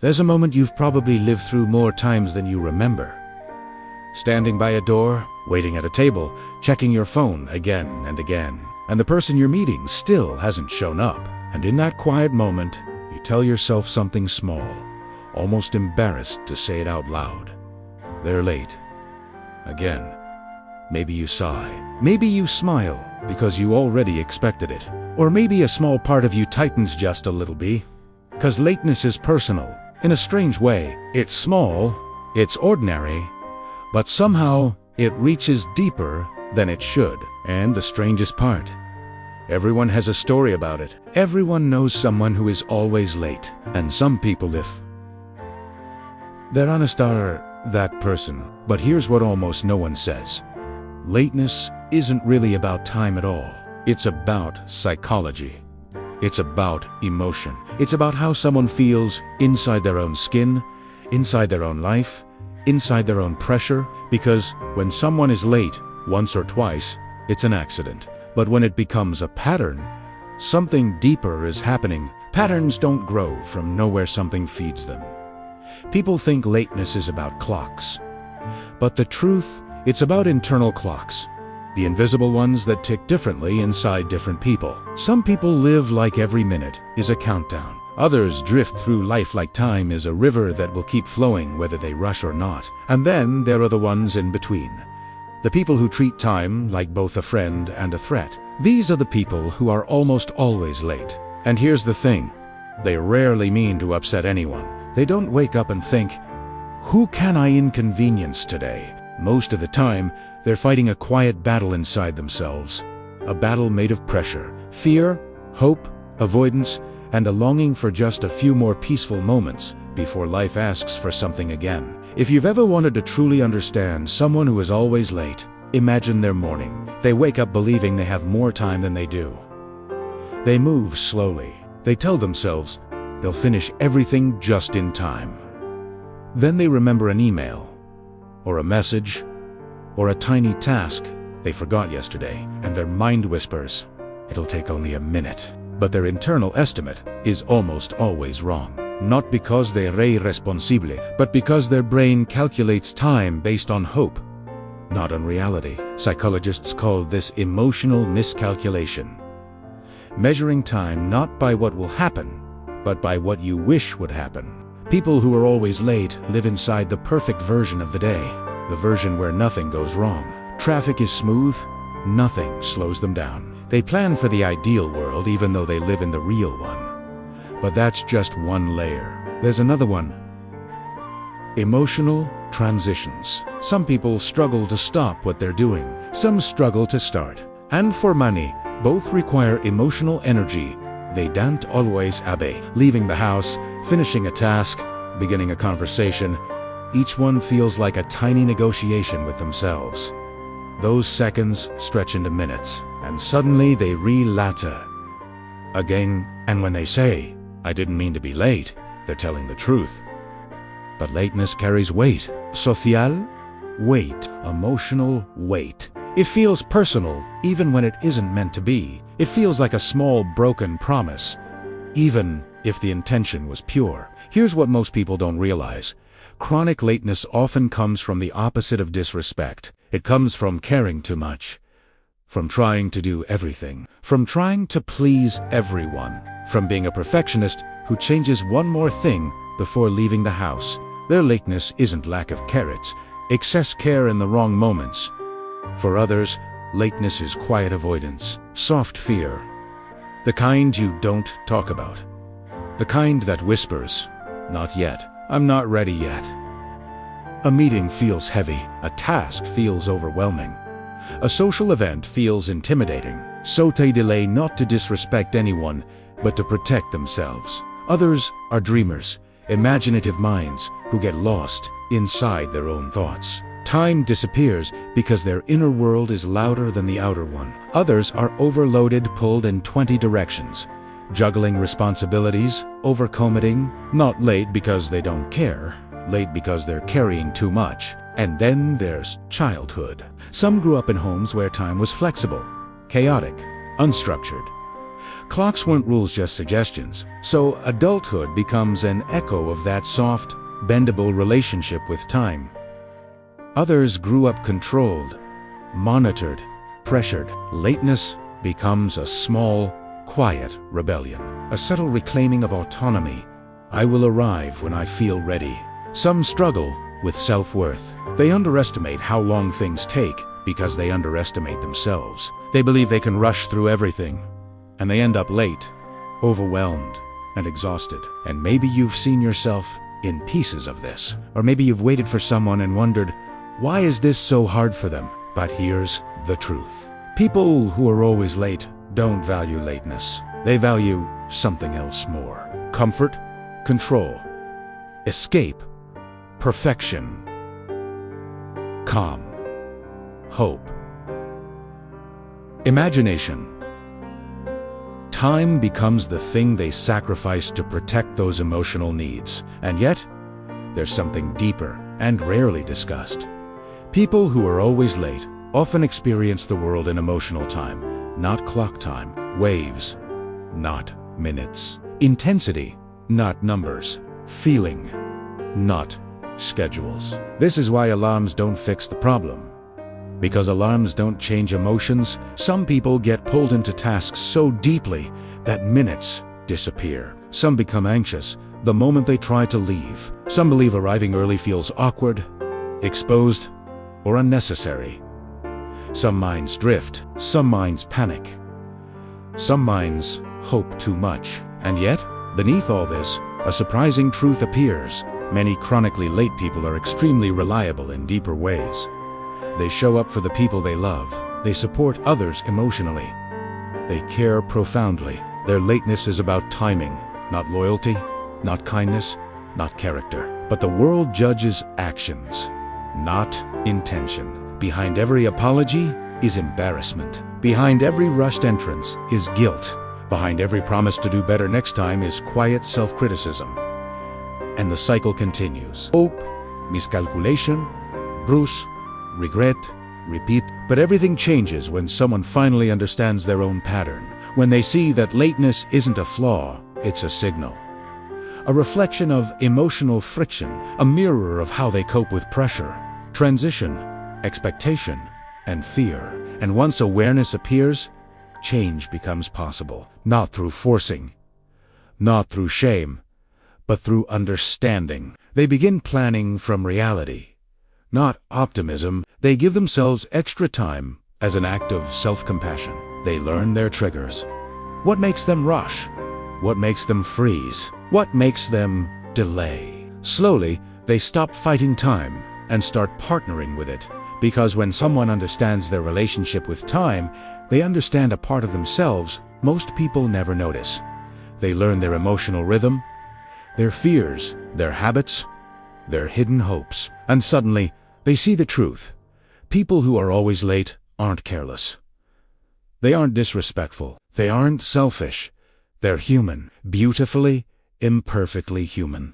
There's a moment you've probably lived through more times than you remember. Standing by a door, waiting at a table, checking your phone again and again, and the person you're meeting still hasn't shown up. And in that quiet moment, you tell yourself something small, almost embarrassed to say it out loud. They're late. Again. Maybe you sigh. Maybe you smile because you already expected it. Or maybe a small part of you tightens just a little bit. 'Cause lateness is personal. In a strange way, it's small, it's ordinary, but somehow it reaches deeper than it should. And the strangest part, everyone has a story about it. Everyone knows someone who is always late. And some people, if they're honest, are that person. But here's what almost no one says. Lateness isn't really about time at all. It's about psychology. It's about emotion. It's about how someone feels inside their own skin, inside their own life, inside their own pressure. Because when someone is late once or twice, it's an accident. But when it becomes a pattern, something deeper is happening. Patterns don't grow from nowhere, something feeds them. People think lateness is about clocks. But the truth, it's about internal clocks. The invisible ones that tick differently inside different people. Some people live like every minute is a countdown. Others drift through life like time is a river that will keep flowing whether they rush or not. And then there are the ones in between. The people who treat time like both a friend and a threat. These are the people who are almost always late. And here's the thing, they rarely mean to upset anyone. They don't wake up and think, who can I inconvenience today? Most of the time, they're fighting a quiet battle inside themselves. A battle made of pressure, fear, hope, avoidance, and a longing for just a few more peaceful moments before life asks for something again. If you've ever wanted to truly understand someone who is always late, imagine their morning. They wake up believing they have more time than they do. They move slowly. They tell themselves they'll finish everything just in time. Then they remember an email, or a message, or a tiny task they forgot yesterday, and their mind whispers, it'll take only a minute. But their internal estimate is almost always wrong. Not because they're irresponsible, but because their brain calculates time based on hope, not on reality. Psychologists call this emotional miscalculation. Measuring time not by what will happen, but by what you wish would happen. People who are always late live inside the perfect version of the day, the version where nothing goes wrong. Traffic is smooth, nothing slows them down. They plan for the ideal world even though they live in the real one. But that's just one layer. There's another one. Emotional transitions. Some people struggle to stop what they're doing. Some struggle to start. And for money, both require emotional energy. They don't always obey. Leaving the house, finishing a task, beginning a conversation, each one feels like a tiny negotiation with themselves. Those seconds stretch into minutes, and suddenly they relate again. And when they say, I didn't mean to be late, they're telling the truth. But lateness carries weight. Social weight. Emotional weight. It feels personal, even when it isn't meant to be. It feels like a small broken promise, even if the intention was pure. Here's what most people don't realize. Chronic lateness often comes from the opposite of disrespect. It comes from caring too much, from trying to do everything, from trying to please everyone, from being a perfectionist who changes one more thing before leaving the house. Their lateness isn't lack of carrots, excess care in the wrong moments. For others, lateness is quiet avoidance, soft fear, the kind you don't talk about, the kind that whispers, not yet, I'm not ready yet. A meeting feels heavy, a task feels overwhelming, a social event feels intimidating, so they delay not to disrespect anyone, but to protect themselves. Others are dreamers, imaginative minds who get lost inside their own thoughts. Time disappears because their inner world is louder than the outer one. Others are overloaded, pulled in 20 directions, juggling responsibilities, overcommitting, not late because they don't care, late because they're carrying too much. And then there's childhood. Some grew up in homes where time was flexible, chaotic, unstructured. Clocks weren't rules, just suggestions. So adulthood becomes an echo of that soft, bendable relationship with time. Others grew up controlled, monitored, pressured. Lateness becomes a small, quiet rebellion, a subtle reclaiming of autonomy. I will arrive when I feel ready. Some struggle with self-worth. They underestimate how long things take because they underestimate themselves. They believe they can rush through everything, and they end up late, overwhelmed, and exhausted. And maybe you've seen yourself in pieces of this. Or maybe you've waited for someone and wondered, why is this so hard for them? But here's the truth. People who are always late don't value lateness. They value something else more. Comfort, control, escape, perfection, calm, hope, imagination. Time becomes the thing they sacrifice to protect those emotional needs. And yet, there's something deeper and rarely discussed. People who are always late often experience the world in emotional time, not clock time. Waves, not minutes. Intensity, not numbers. Feeling, not schedules. This is why alarms don't fix the problem. Because alarms don't change emotions, some people get pulled into tasks so deeply that minutes disappear. Some become anxious the moment they try to leave. Some believe arriving early feels awkward, exposed, or unnecessary. Some minds drift, some minds panic, some minds hope too much. And yet, beneath all this, a surprising truth appears. Many chronically late people are extremely reliable in deeper ways. They show up for the people they love. They support others emotionally. They care profoundly. Their lateness is about timing, not loyalty, not kindness, not character. But the world judges actions, not intention. Behind every apology is embarrassment. Behind every rushed entrance is guilt. Behind every promise to do better next time is quiet self-criticism. And the cycle continues. Hope, miscalculation, bruise, regret, repeat. But everything changes when someone finally understands their own pattern. When they see that lateness isn't a flaw, it's a signal. A reflection of emotional friction, a mirror of how they cope with pressure, transition, expectation, and fear. And once awareness appears, change becomes possible. Not through forcing, not through shame, but through understanding. They begin planning from reality, not optimism. They give themselves extra time as an act of self-compassion. They learn their triggers. What makes them rush? What makes them freeze? What makes them delay? Slowly, they stop fighting time and start partnering with it. Because when someone understands their relationship with time, they understand a part of themselves most people never notice. They learn their emotional rhythm, their fears, their habits, their hidden hopes. And suddenly, they see the truth. People who are always late aren't careless. They aren't disrespectful. They aren't selfish. They're human. Beautifully, imperfectly human.